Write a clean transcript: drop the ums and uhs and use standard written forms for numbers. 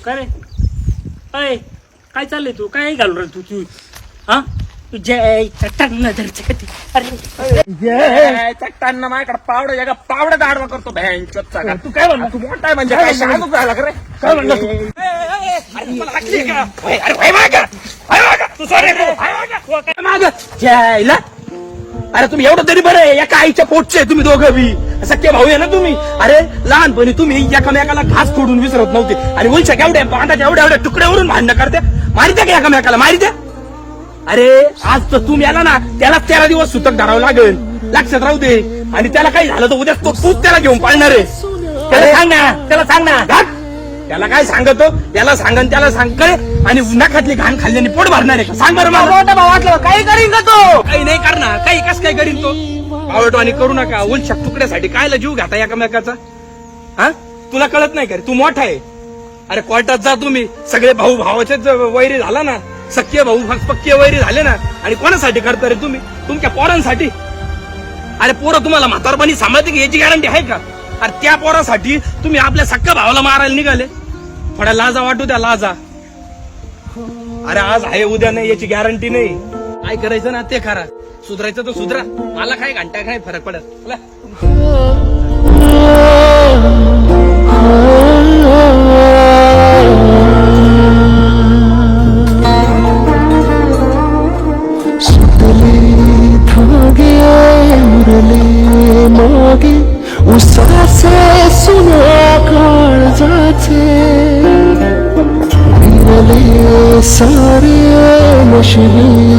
काय रे अय काय चाललंय तू काय घालू रे तू हा तू जय चट्टान नजरचे कधी अरे चट्टांना माझ्याकडे पावडं जगा पावडं दाडवा करतो भॅनचोदचा तू काय म्हणला तू मोठा आहे म्हणजे काय सांगू झाला का रे काय म्हणला तू अरे मला हाकली का अरे भाई माग तू सॉरी माग जायला अरे तुम्ही एवढं तरी बरं आहे एका आईच्या पोटचे तुम्ही दोघं बी सख्खे भाऊ आहे ना तुम्ही अरे लहानपणी तुम्ही एकामेकाला घास फोडून विसरत नव्हते आणि उलच्या एवढ्या बांधाच्या एवढ्या एवढ्या तुकड्यावरून भांडणं करते मारित्या का एकामेकाला मारित्या अरे आज तर तुम्ही आला ना त्याला 13 दिवस सुतक धरावं लागेल लक्षात राहू दे आणि त्याला काही झालं तर उद्या तूच त्याला घेऊन पाळणार आहे त्याला सांग ना त्याला काय सांगतो त्याला सांगन त्याला सांग करे आणि उन्हाखातली घाण खाल्ल्याने पोट भरणार आहे का सांग बरं मला मोठा भाव वाटलं काही करीन का तो काही नाही करणार काही कस काय करीन तो आवडतो आणि करू नका उलच्या तुकड्यासाठी कायला जीव घाता एकामेकाचा हा तुला कळत नाही का तू मोठा आहे अरे कोर्टात जा तुम्ही सगळे भाऊ भावाचेच वैरी झाला ना सख्खे भाऊ पक्के वैरी झाले ना आणि कोणासाठी करता रे तुम्ही तुमच्या पोरांसाठी अरे पोरं तुम्हाला म्हातारपणी सांभाळते की याची गॅरंटी आहे का अरे त्या पोरासाठी तुम्ही आपल्या सख्या भावाला मारायला निघाले थोड्या लाजा वाटू द्या लाजा अरे आज आहे उद्या नाही याची गॅरंटी नाही काय करायचं ना ते करा सुधरायचं तर सुधरा मला काय घंटा काय फरक पडत उसासे सुना काळजाचे विरले सारे नशिबी